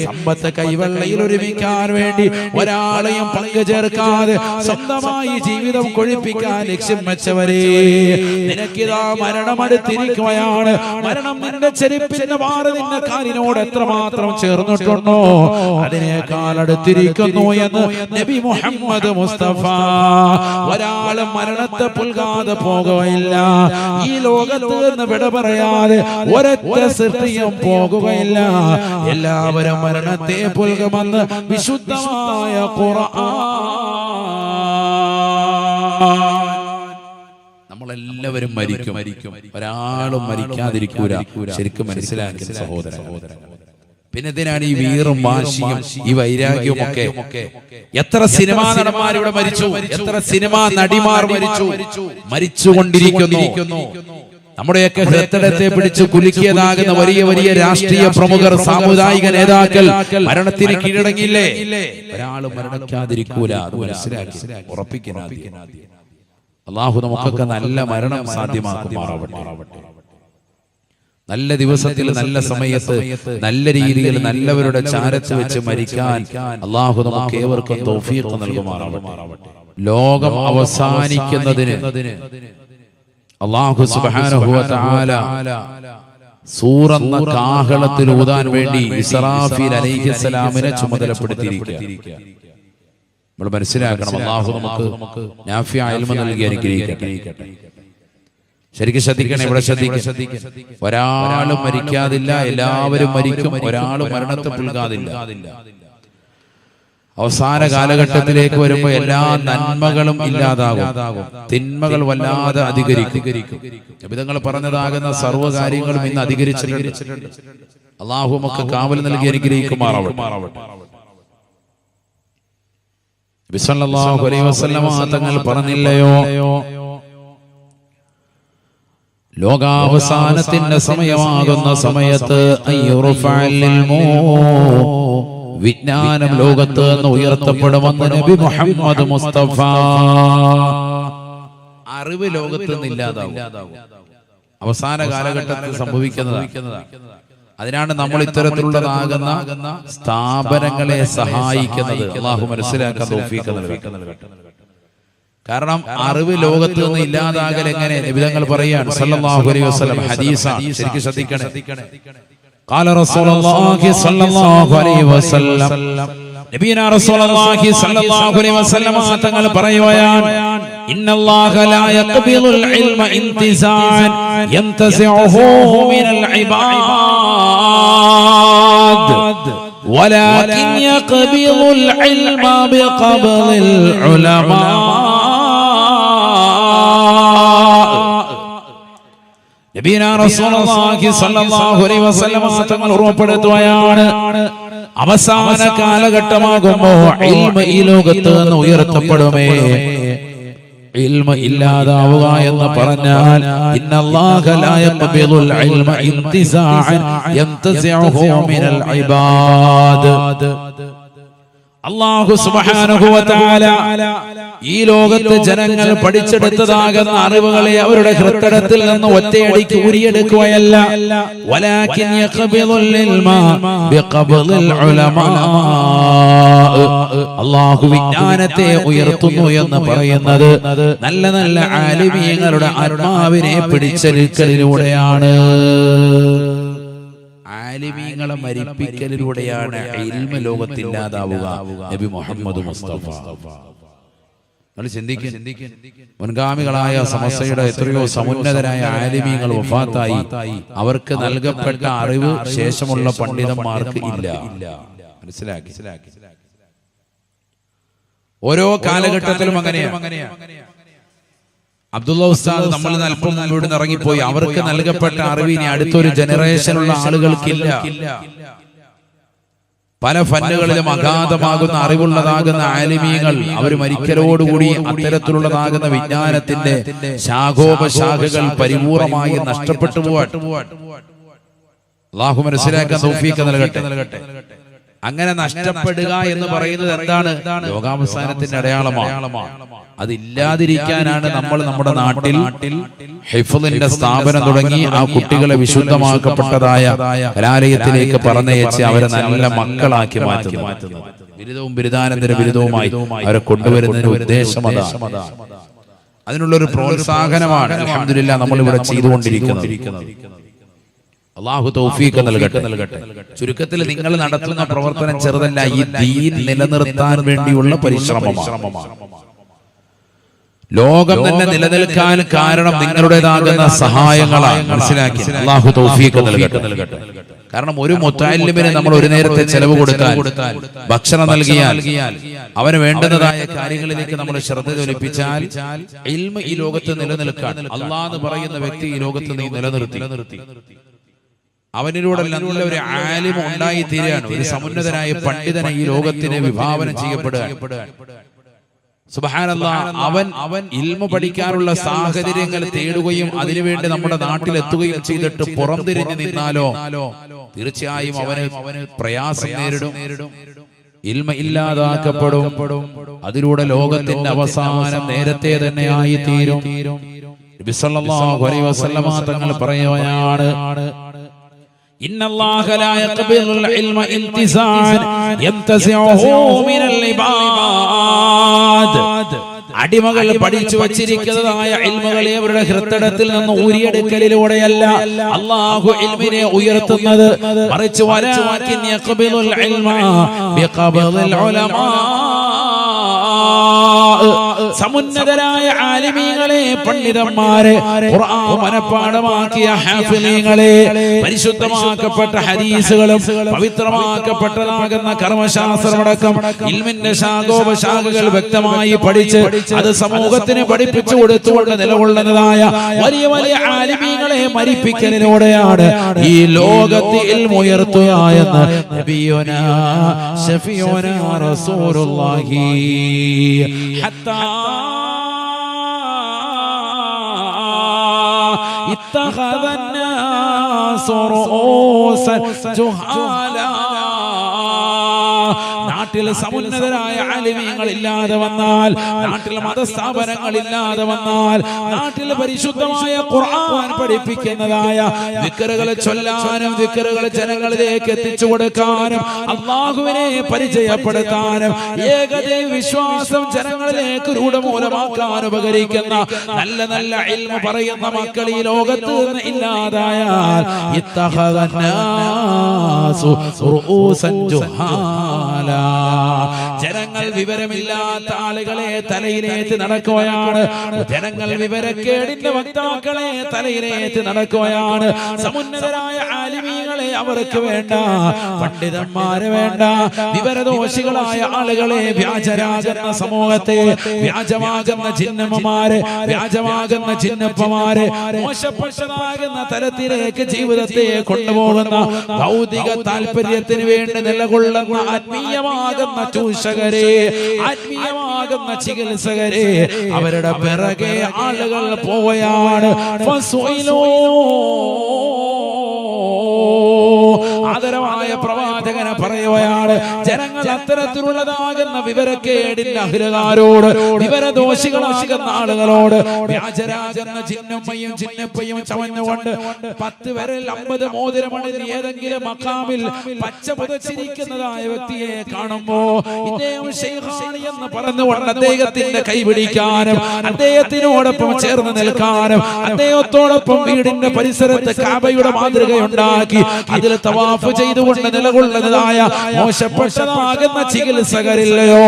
സമ്പത്ത് കൈവെള്ളയിൽ ഒരുമിക്കാൻ വേണ്ടി ഒരാളെയും പങ്കു ചേർക്കാതെ സ്വന്തമായി ജീവിതം കൊഴിപ്പിക്കാൻ ലക്ഷ്യം വെച്ചവരെ, നിനക്കിതാ മരണമടുത്തിരിക്കുകയാണ്. മരണം നിന്റെ ചെരുപ്പിന്റെ മാറി നിന്റെ കാലിനോട് എത്രമാത്രം ചേർന്നിട്ടുണ്ടോ അതിനേക്കാൾ അടുത്തിരിക്കുന്നു എന്ന് നബി മുഹമ്മദ് മുസ്തഫ. ഒരാളും മരണത്തെ പുൽകാതെ പോകുകയില്ല. ഈ ലോകത്ത് നിന്ന് വിട പറയാതെ ഒരൊറ്റ സൃഷ്ടിയും പോകുകയില്ല. എല്ലാവരും മരണത്തെ പുൽകുമെന്ന് വിശുദ്ധമായ ഖുർആൻ. നമ്മളെല്ലാവരും മരിക്കും. ഒരാളും മരിക്കാതിരിക്കൂല. ശരിക്കും മനസ്സിലാക്കി സഹോദരൻ. പിന്നെ എന്തിനാണ് ഈ വീറും വാശിയും ഈ വൈരാഗ്യവും ഒക്കെ? എത്ര സിനിമാ നടന്മാർ ഇവിടെ മരിച്ചു, എത്ര സിനിമാ നടിമാർ മരിച്ചുകൊണ്ടിരിക്കുന്നു. നമ്മുടെയൊക്കെ ഹൃദയത്തെ പിടിച്ച് കുലുക്കിയതാകുന്ന വലിയ വലിയ രാഷ്ട്രീയ പ്രമുഖർ, സാമുദായിക നേതാക്കൾ മരണത്തിന് കീഴടങ്ങിയില്ലേ? ഒരാളും മരണിക്കാതിരിക്കൂല. അത് മനസ്സിലാക്കി ഉറപ്പിക്കുന്ന അല്ലാഹു നമുക്കൊക്കെ നല്ല മരണം സാധ്യമാക്കുമാറാവട്ടെ. നല്ല ദിവസത്തിൽ നല്ല സമയത്ത് നല്ല രീതിയിൽ നല്ലവരുടെ ചാരത്ത് വെച്ച് മരിക്കാൻ അല്ലാഹു നമുക്ക് ഏവർക്കും തൗഫീഖ് നൽകുമാറാവട്ടെ. ലോകം അവസാനിക്കുന്നതിന് അല്ലാഹു സുബ്ഹാനഹു വ തആല സൂറന്ന കാഹളത്തിൽ ഊതാൻ വേണ്ടി ഇസ്രാഫീൽ അലൈഹിസ്സലാമിനെ ചുമതലപ്പെടുത്തിയിരിക്കുക. നമ്മൾ മനസ്സിലാക്കണം, അല്ലാഹു നമുക്ക് നാഫിഅ ഇൽമ നൽകി അനുഗ്രഹിക്കട്ടെ. ശരിക്കും ശ്രദ്ധിക്കണം, ഇവിടെ ശ്രദ്ധിക്കണം. ഒരാളും മരിക്കാതില്ല, എല്ലാവരും മരിക്കും. ഒരാളും മരണത്തെ പുൽകാതില്ല. അവസാന കാലഘട്ടത്തിലേക്ക് വരുമ്പോൾ എല്ലാ നന്മകളും ഇല്ലാതാകും, തിന്മകൾ വല്ലാതെ അധികരിക്കും. നബിതങ്ങൾ പറഞ്ഞതാകുന്ന സർവ്വ കാര്യങ്ങളും ഇന്ന് അധികരിച്ചിട്ടുണ്ട്. അല്ലാഹു നമുക്ക് കാവൽ നൽകി അനുഗ്രഹിക്കുമാറാവട്ടെ. നബി സല്ലല്ലാഹു അലൈഹി വസല്ലമ തങ്ങൾ പറഞ്ഞില്ലയോ, ലോകാവസാനത്തിന്റെ സമയമാകുന്ന സമയത്ത് വിജ്ഞാനം ലോകത്ത് നിന്ന് ഉയർത്തപ്പെടുമെന്ന് നബി മുഹമ്മദ് മുസ്തഫ. അറിവ് ലോകത്ത് നിന്ന് ഇല്ലാതാവും, അവസാന കാലഘട്ടത്തിൽ സംഭവിക്കുന്നതാണ്. അതിനാണ് നമ്മൾ ഇത്തരത്തിലുള്ളതാകുന്ന സ്ഥാപനങ്ങളെ സഹായിക്കുന്നത്. അല്ലാഹു മനസ്സിലാക്കാൻ തൗഫീഖ് നൽകട്ടെ. കാരണം അറിവ് ലോകത്ത് നിന്ന് ഇല്ലാതാകൽ എങ്ങനെ? നബിതങ്ങൾ പറയാണ് സല്ലല്ലാഹു അലൈഹി വസല്ലം, ഹദീസാണ്, ശരിക്കും ശ്രദ്ധിക്കണേ. ഖാല റസൂലുള്ളാഹി സ്വല്ലല്ലാഹു അലൈഹി വസല്ലം, നബിയനാ റസൂലുള്ളാഹി സ്വല്ലല്ലാഹു അലൈഹി വസല്ലം തങ്ങൾ പറയുകയാണ്, ഇന്നല്ലാഹ ലാ യഖ്ബിലുൽ ഇൽമ ഇന്തിസാൻ യംതസിഉഹു മിനൽ ഇബാദ് വലാകിൻ യഖ്ബിലുൽ ഇൽമ ബിഖബ്ലിൽ ഉലമാ. നബിയനാ റസൂലുള്ളാഹി സ്വല്ലല്ലാഹു അലൈഹി വസല്ലം തങ്ങൾ ഓർമ്മപ്പെടുത്തുകയാണ്, അവസാന കാലഘട്ടമാകുമ്പോൾ ഇൽമ ഈ ലോകത്ത് നിന്ന് ഉയർത്തപ്പെടുമേ. ഇൽമ ഇല്ലാതാവുക എന്ന് പറഞ്ഞാൽ ഇന്നല്ലാഹ ലാ യഖ്ബിലുൽ ഇൽമ ഇന്തിസാഅൻ യംതസിഉഹു മിനൽ ഇബാദ്. അല്ലാഹു സുബ്ഹാനഹു വ തആല ഈ ലോകത്തെ ജനങ്ങൾ പഠിച്ചെടുത്തതാകുന്ന അറിവുകളെ അവരുടെ ഹൃദയത്തിൽ നിന്ന് ഒറ്റയടിക്ക് ഉരിയെടുക്കുകയല്ല, വലാകിൻ യഖ്ബിലുൽ ഇൽമ ബിഖബ്ലിൽ ഉലമാ. അല്ലാഹു വിജ്ഞാനത്തെ ഉയർത്തുന്നു എന്ന് പറയുന്നത് നല്ല നല്ല ആലിമീങ്ങളുടെ ആത്മാവിനെ പിടിച്ചെടുക്കലിലൂടെയാണ്, ആലിമീങ്ങളെ മരിപ്പിക്കലിലൂടെയാണ് ഇൽമ ലോകത്തില്ലാതാവുക. നബി മുഹമ്മദ് മുസ്തഫ. ചിന്തിക്കും, മുൻഗാമികളായ സമസ്തയുടെ എത്രയോ സമുന്നതരായ ആലിമീങ്ങൾ വഫാത്തായി, അവർക്ക് നൽകപ്പെട്ട അറിവ് ശേഷമുള്ള പണ്ഡിതന്മാർക്ക് ഇല്ല. മനസ്സിലാക്കി? ഓരോ കാലഘട്ടത്തിലും അങ്ങനെയാണ്. അബ്ദുള്ള ഉസ്താദ് നമ്മൾ അല്പം മുമ്പ് ഇവിടെ ഇറങ്ങിപ്പോയി, അവർക്ക് നൽകപ്പെട്ട അറിവ് ഇനി അടുത്തൊരു ജനറേഷനുള്ള ആളുകൾക്കില്ല. പല ഫന്നുകളിലും അഗാധമാകുന്ന അറിവുള്ളതാകുന്ന ആലിമീങ്ങൾ അവർ മരിക്കലോടുകൂടി അത്തരത്തിലുള്ളതാകുന്ന വിജ്ഞാനത്തിന്റെ ശാഖോപശാഖകൾ പരിപൂർണമായി നഷ്ടപ്പെട്ടു പോവാൻ അല്ലാഹു മനസ്സിലാക്കാൻ തൗഫീഖ് നൽകട്ടെ. അങ്ങനെ നഷ്ടപ്പെടുക എന്ന് പറയുന്നത് എന്താണ്? ലോകാവസാനത്തിന്റെ അടയാളമാണ്. അതില്ലാതിരിക്കാനാണ് നമ്മൾ നമ്മുടെ നാട്ടിൽ ഹിഫ്ളിന്റെ സ്ഥാപനം തുടങ്ങി ആ കുട്ടികളെ വിശുദ്ധമാക്കപ്പെട്ടതായ കലാലയത്തിലേക്ക് പറഞ്ഞയച്ച് അവരെ നല്ല മക്കളാക്കി മാറ്റുന്നത്. ബിരുദവും ബിരുദാനന്തര ബിരുദവുമായി അവരെ കൊണ്ടുവരുന്നതിന്റെ ഉദ്ദേശം അതാണ്. അതിനുള്ളൊരു പ്രോത്സാഹനമാണ് അൽഹംദുലില്ലാഹ് നമ്മൾ ഇവിടെ ചെയ്തുകൊണ്ടിരിക്കുന്നത്. അല്ലാഹു തൗഫീഖ് നൽകട്ടെ. ചുരുക്കത്തിൽ നിങ്ങൾ നടത്തുന്ന പ്രവർത്തനം ചെറുതല്ല, ഈ ദീൻ നിലനിർത്താൻ വേണ്ടിയുള്ള പരിശ്രമമാണ്. ലോകം തന്നെ നിലനിൽക്കാൻ കാരണം നിങ്ങളുടേതാകുന്ന സഹായങ്ങളാണ്. മനസ്സിലാക്കി? അല്ലാഹു തൗഫീഖ് നൽകട്ടെ. കാരണം ഒരു മുത്തഅല്ലിമിന് നമ്മൾ ഒരു നേരത്തെ ചെലവ് കൊടുത്താൽ, ഭക്ഷണം നൽകിയാൽ, അവന് വേണ്ടുന്നതായ കാര്യങ്ങളിലേക്ക് നമ്മൾ ശ്രദ്ധ ജ്വലിപ്പിച്ചാൽ ഇൽമ ഈ ലോകത്ത് നിലനിൽക്കാൻ അല്ലാഹ് എന്ന് പറയുന്ന വ്യക്തി ഈ ലോകത്ത് നീ നിലനിർത്തി, അവനിലൂടെ നല്ല ഒരു ആലിം ഉണ്ടായി തീരുകയാണ്. ഒരു സമുന്നതനായ പണ്ഡിതനെ ഈ ലോകത്തിന് വിഭാവനം ചെയ്യപ്പെടുക. സുബ്ഹാനല്ലാഹ്, അവൻ ഇൽമ പഠിക്കാനുള്ള സാഹചര്യങ്ങൾ തേടുകയും അതിനുവേണ്ടി നമ്മുടെ നാട്ടിലെത്തുകയും ചെയ്തിട്ട് പുറംതിരിഞ്ഞു നിന്നാലോ തീർച്ചയായും അവന് പ്രയാസം നേരിടും, ഇൽമ ഇല്ലാതാക്കപ്പെടും. അതിലൂടെ ലോകത്തിന്റെ അവസാനം നേരത്തെ തന്നെ ആയി തീരും. നബി സല്ലല്ലാഹു അലൈഹി വസല്ലമ തങ്ങൾ പറയുകയാണ്, ഇന്നല്ലാഹ ലാ യഖ്ബിലുൽ ഇൽമ ഇൻതിസാൻ യംതസിഉഹു മിനൽ ഇബാദ്. അടിമകൾ പഠിച്ചു വച്ചിരിക്കുന്നതായ ഇൽമുകളെ അവരുടെ ഹൃദയത്തിൽ നിന്ന് ഊരിയെടുക്കലിലൂടെയല്ല അല്ലാഹു ഇൽമിനെ ഉയർത്തുന്നത്, മറിച്ച് വലാകിൻ യഖ്ബിലുൽ ഇൽമ ബിഖബ്ദിൽ ഉലമാ. സമുന്നതരായ ആലിമീങ്ങളെ, പണ്ഡിതന്മാരെ, ഖുർആൻ മനപ്പാഠമാക്കിയ ഹാഫിളീങ്ങളെ, പരിശുദ്ധമാക്കപ്പെട്ട ഹദീസുകളും പവിത്രമാക്കപ്പെട്ടതാകുന്ന കർമ്മശാസ്ത്രമടക്കം ഇൽമിന്റെ ശാഖോപശാഖകൾ വ്യക്തമായി പഠിച്ച് അത് സമൂഹത്തിന് പഠിപ്പിച്ചു കൊടുത്തുകൊണ്ട് നിലകൊള്ളുന്നതായ വലിയ വലിയ ആലിമീങ്ങളെ മരിപ്പിക്കലിലൂടെയാണ് ഈ ലോകത്ത് ഇൽമു ഉയർത്തുക എന്ന് നബിയുനാ ശഫീഉനാ റസൂലുള്ളാഹി ഹത്താ اتخذ الناس رؤوسا جهالا. നാട്ടിൽ സമുന്നതരായ ആലിമീങ്ങൾ ഇല്ലാതെ വന്നാൽ, നാട്ടിൽ മതസ്ഥാപനങ്ങൾ ഇല്ലാതെ വന്നാൽ, നാട്ടിൽ പരിശുദ്ധമായ ഖുർആൻ പഠിപ്പിക്കുന്നതായ ദിക്റുകൾ ചൊല്ലാനും ദിക്റുകൾ ജനങ്ങളിലേക്ക് എത്തിച്ചു കൊടുക്കാനും അല്ലാഹുവിനെ പരിചയപ്പെടുത്താനും ഏകദൈവ വിശ്വാസം ജനങ്ങളിലേക്ക് രൂഢമൂലമാക്കാൻ ഉപകരിക്കുന്ന നല്ല നല്ല ഇൽമു പറയുന്ന മക്കൾ ഈ ലോകത്ത് നിന്ന് ഇല്ലാതായാൽ ഇത്തഖദന്നാസു റൂസൻ ജുഹാല. ജനങ്ങൾ വിവരമില്ലാത്ത ആളുകളെ തലയിലേറ്റ് നടക്കുകയാണ്. ജനങ്ങൾ വിവരക്കേടിന്റെ വക്താക്കളെ തലയിലേറ്റ് നടക്കുകയാണ്. സമുന്നതരായ ആലിമീങ്ങളെ അവർക്ക് വേണ്ട, പണ്ഡിതന്മാരെ വേണ്ട, വിവരദോഷികളായ ആളുകളെ, വ്യാജരാകുന്ന സമൂഹത്തെ, വ്യാജമാകുന്ന ജിന്നമ്മമാരെ, വ്യാജമാകുന്ന ജിന്നപ്പമാരെ, മോശപ്പെട്ടതാകുന്ന തലത്തിലേക്ക് ജീവിതത്തെ കൊണ്ടുപോകുന്ന ഭൗതിക താല്പര്യത്തിന് വേണ്ടി നിലകൊള്ളുന്ന ആത്മീയമാകുന്ന ചൂഷകരെ, ആത്മീയമാകുന്ന ചികിത്സകരെ, അവരുടെ പിറകെ ആളുകൾ പോവുകയാണ്. ആദരവായ പ്രവാചകനെ പറയുകയാണ്, ജനങ്ങൾ അത്തരത്തിലുള്ളതാകുന്ന വിവരക്കേടിന്റെ അഹിരകാരോട്, വിവരദോഷികളാകുന്ന ആളുകളോട്, വ്യാജരാകുന്ന ജിന്നമ്മയും ജിന്നപ്പയും ചമഞ്ഞുകൊണ്ട് 10 വിരൽ 50 മോതിരമണിഞ്ഞ് ഏതെങ്കിലും മഖാമിൽ പച്ച പുതച്ചിരിക്കുന്നതായ വ്യക്തിയെ കാണുമ്പോ ഇദ്ദേഹം ശൈഖാനി എന്ന് പറഞ്ഞുകൊണ്ട് അദ്ദേഹത്തിന്റെ കൈപിടിക്കാനും അദ്ദേഹത്തിനോടൊപ്പം ചേർന്ന് നിൽക്കാനും അദ്ദേഹത്തോടൊപ്പം വീടിന്റെ പരിസരത്ത് കാബയുടെ മാതൃകയുണ്ടാക്കി അതിൽ തവാഫ് ചെയ്തുകൊണ്ട് നിലകൊള്ളുന്നതായ മോശപ്പെട്ടതാകുന്ന ചികിത്സകരില്ലയോ?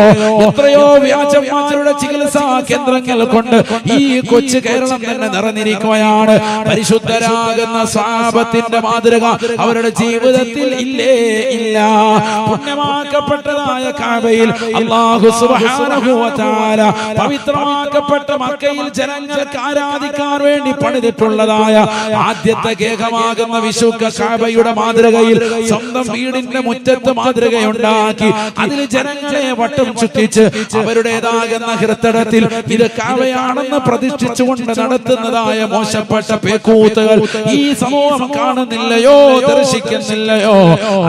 എത്രയോ വ്യാജന്മാരുടെ ചികിത്സാ കേന്ദ്രങ്ങൾ കൊണ്ട് ഈ കൊച്ചു കേരളം തന്നെ നിറഞ്ഞിരിക്കുകയാണ്. പരിശുദ്ധരാകുന്ന സ്വഹാബത്തിന്റെ മാതൃക അവരുടെ ജീവിതത്തിൽ ഇല്ലേ ഇല്ല. പുണ്യമാക്കപ്പെട്ടതായ കാബയിൽ അല്ലാഹു സുബ്ഹാനഹു വ തആല പവിത്രമാക്കപ്പെട്ട മക്കയിൽ ജനങ്ങൾക്ക് ആരാധിക്കാൻ വേണ്ടി പണിതിട്ടുള്ളതായ ആദ്യത്തെ കേകമാകുന്ന വിശുദ്ധ കാബയുടെ മാതൃകയിൽ സ്വന്തം വീടിന്റെ മുറ്റത്ത് മാതൃകയുണ്ടാക്കി അതിൽ ജനങ്ങളെ വട്ടം ചുറ്റിച്ച് അവരുടേതാകുന്ന ഹൃദയത്തിൽ ഇത് കാബയാണെന്ന് പ്രതിഷ്ഠിച്ചുകൊണ്ട് നടത്തുന്നതായ മോശപ്പെട്ട പേക്കൂത്തുകൾ ഈ സമൂഹം കാണുന്നില്ലയോ, ദർശിക്കുന്നില്ലയോ?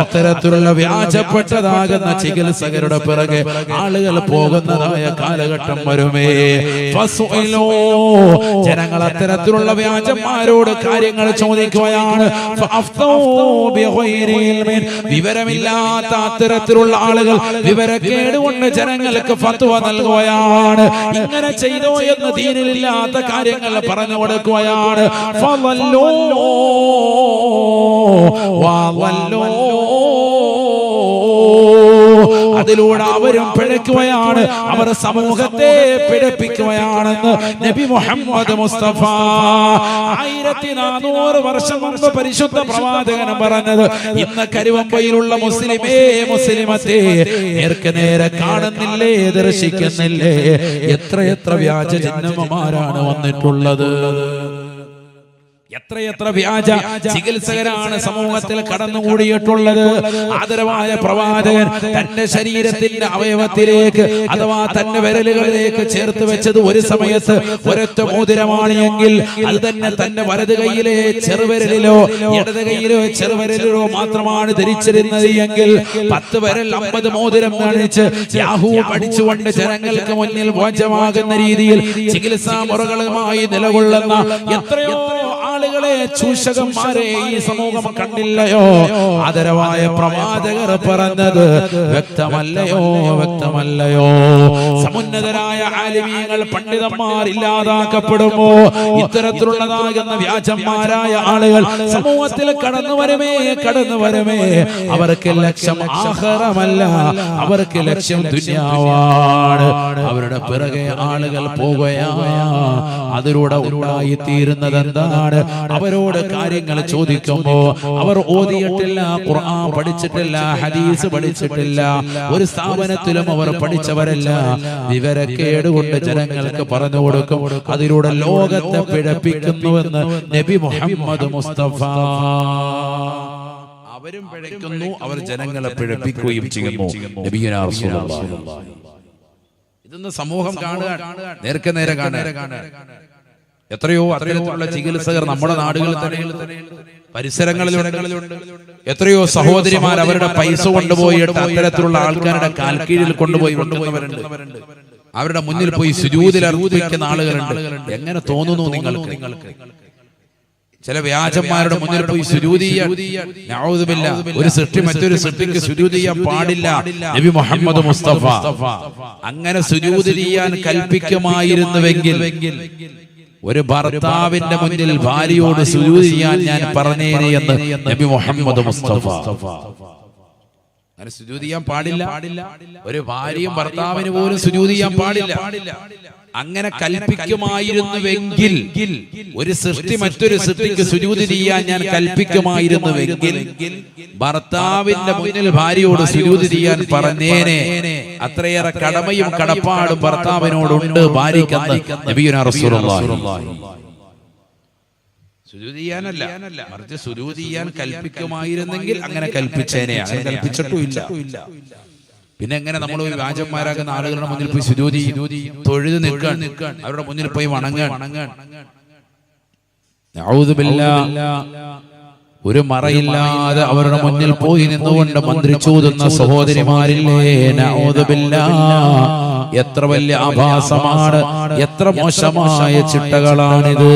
അത്തരത്തിലുള്ള വ്യാജപ്പെട്ടതാകുന്ന ചികിത്സകരുടെ പിറകെ ആളുകൾ പോകുന്നതായ കാലഘട്ടം വരുമേ. ജനങ്ങൾ അത്തരത്തിലുള്ള വ്യാജന്മാരോട് കാര്യങ്ങൾ ചോദിക്കുകയാണ്. വിവരമില്ലാത്ത അത്തരത്തിലുള്ള ആളുകൾ വിവരക്കേട് കൊണ്ട് ജനങ്ങൾക്ക് ഫത്വ നൽകുകയാണ്. ഇങ്ങനെ ചെയ്തോ എന്ന് ദീനിലില്ലാത്ത കാര്യങ്ങൾ പറഞ്ഞു കൊടുക്കുകയാണ്. അതിലൂടെ അവരും പിഴയ്ക്കുകയാണ്, അവർ സമൂഹത്തെ പിഴപ്പിക്കുകയാണെന്ന് നബി മുഹമ്മദ് മുസ്തഫ 1400 വർഷം മുമ്പ് പരിശുദ്ധ പ്രവാചകൻ പറഞ്ഞത്. ഇന്ന് കരുവമ്പയിലുള്ള മുസ്ലിമേ, മുസ്ലിമത്തെ നേർക്ക് നേരെ കാണുന്നില്ലേ, ദർശിക്കുന്നില്ലേ? എത്രയെത്ര വ്യാജ ജിന്നമ്മമാരാണ് വന്നിട്ടുള്ളത്. എത്രയെത്ര വ്യാജ ചികിത്സകരാണ് സമൂഹത്തിൽ കടന്നുകൂടിയിട്ടുള്ളത്. ആദരവായ പ്രവാചകൻ തന്റെ ശരീരത്തിന്റെ അവയവത്തിലേക്ക് അഥവാ തന്റെ വിരലുകളിലേക്ക് ചേർത്ത് വെച്ചത് ഒരു സമയത്ത് ഒരൊറ്റ മോതിരമാണ് എങ്കിൽ അത് തന്നെ തന്റെ വലത് കൈയിലെ ചെറുവിരലിലോ ഇടത് കൈയിലോ ചെറുവിരലിലോ മാത്രമാണ് ധരിച്ചിരുന്നത് എങ്കിൽ 10 വിരൽ 50 മോതിരം കാണിച്ച് യാഹൂ പഠിച്ചുകൊണ്ട് ജനങ്ങൾക്ക് മുന്നിൽ മോചമാകുന്ന രീതിയിൽ ചികിത്സാ മുറകളുമായി നിലകൊള്ളുന്ന എത്രയോ ആളുകളെ ചൂഷകന്മാരെ ഈ സമൂഹം കണ്ടില്ലയോ? ആദരവായ പ്രവാചകർ പറഞ്ഞത് വ്യക്തമല്ലയോ? വ്യക്തമല്ലയോ? സമുന്നതരായ ആലിമീങ്ങൾ പണ്ഡിതന്മാർ ഇല്ലാതാക്കപ്പെടുമ്പോ ഇത്തരത്തിലുള്ളതാകുന്ന വ്യാജന്മാരായ ആളുകൾ സമൂഹത്തിൽ കടന്നു വരുമേ. അവർക്ക് ലക്ഷ്യം ആഖിറമല്ല, അവർക്ക് ലക്ഷ്യം ദുനിയാവാണ്. അവരുടെ പിറകെ ആളുകൾ പോകുകയാണ്. അതിലൂടെ ഉണ്ടായിത്തീരുന്നത് എന്താണ്? അവരോട് കാര്യങ്ങൾ ചോദിക്കുമ്പോ അവർ ഓതിയിട്ടില്ല, ഖുർആൻ പഠിച്ചിട്ടില്ല, ഹദീസ് പഠിച്ചിട്ടില്ല, ഒരു സ്ഥാപനത്തിലും അവർ പഠിച്ചവരല്ല. വിവരക്കേട് കൊണ്ട് ജനങ്ങൾക്ക് പറഞ്ഞു കൊടുക്കും. അതിലൂടെ ലോകത്തെ പിഴപ്പിക്കുന്നുവെന്ന് നബി മുഹമ്മദ് മുസ്തഫ. അവരും പിഴയ്ക്കുന്നു, അവർ ജനങ്ങളെ പിഴപ്പിക്കുകയും ചെയ്യുന്നു. നബിയുനാ റസൂലുള്ളാഹി. ഇതൊന്ന് സമൂഹം കാണുക, നേരെ കാണുക. എത്രയോ അത്തരത്തിലുള്ള ചികിത്സകർ നമ്മുടെ നാടുകളിൽ തന്നെ പരിസരങ്ങളിലുണ്ട്. എത്രയോ സഹോദരിമാർ അവരുടെ പൈസ കൊണ്ടുപോയിട്ട് അത്തരത്തിലുള്ള ആൾക്കാരുടെ കാൽക്കീഴിൽ കൊണ്ടുപോയി കൊണ്ടുപോയവരുണ്ട്. അവരുടെ മുന്നിൽ പോയി സുജൂദിൽ അർപ്പിക്കുന്ന ആളുകളുണ്ട്. എങ്ങനെ തോന്നുന്നു നിങ്ങൾക്ക്? ചില വ്യാജന്മാരുടെ മുന്നിൽ പോയി സുജൂദ് ചെയ്യാൻ, നഊദുബില്ലാ, ഒരു സൃഷ്ടി മറ്റൊരു സൃഷ്ടിക്ക് സുജൂദ് ചെയ്യാൻ പാടില്ല. നബി മുഹമ്മദ് മുസ്തഫ അങ്ങനെ സുജൂദ് ചെയ്യാൻ കൽപ്പിക്കുമായിരുന്നുവെങ്കിൽ ഒരു ഭർത്താവിന്റെ മുന്നിൽ ഭാര്യയോട് സുജൂദ് ചെയ്യാൻ ഞാൻ പറഞ്ഞേനെ എന്ന് നബി മുഹമ്മദ് മുസ്തഫ. അങ്ങനെ സുജൂദ് ചെയ്യാൻ പാടില്ല. ഒരു ഭാര്യയും ഭർത്താവിന് പോലും സുജൂദ് ചെയ്യാൻ പാടില്ല. അങ്ങനെ കൽപ്പിക്കുമായിരുന്നുവെങ്കിൽ, ഒരു സൃഷ്ടി മറ്റൊരു സൃഷ്ടിക്ക് സുജൂദ് ചെയ്യാൻ ഞാൻ കൽപ്പിക്കുമായിരുന്നുവെങ്കിൽ ഭർത്താവിന്റെ മുന്നിൽ ഭാര്യയോട് സുജൂദ് ചെയ്യാൻ പറഞ്ഞേനെ. അത്രയേറെ കടമയും കടപ്പാടും ഭർത്താവിനോടുണ്ട് ഭാര്യയ്ക്കെന്ന് നബിയുനാ റസൂലുള്ളാഹി. സുജൂദ് ചെയ്യാനല്ല, മറിച്ച് സുജൂദ് ചെയ്യാൻ കൽപ്പിക്കുമായിരുന്നെങ്കിൽ അങ്ങനെ കൽപ്പിച്ചേനെ. അങ്ങനെ കൽപ്പിച്ചിട്ടുമില്ല. പിന്നെ എങ്ങനെ നമ്മൾ ഒരു വ്യാജന്മാരാകുന്ന ആളുകളുടെ മുന്നിൽ പോയി സുജൂദ് തൊഴുത് നിൽക്കാൻ, അവരുടെ മുന്നിൽ പോയി വണങ്ങാൻ? നഊദുബില്ലാ. ഒരു മറയില്ലാതെ അവരുടെ മുന്നിൽ പോയി നിന്നുകൊണ്ട് മന്ത്രിച്ചൂതുന്ന സഹോദരിമാരില്ലേ? നഊദുബില്ലാ. എത്ര വലിയ ആഭാസമാണ്, എത്ര മോശമായ ചിട്ടകളാണിത്.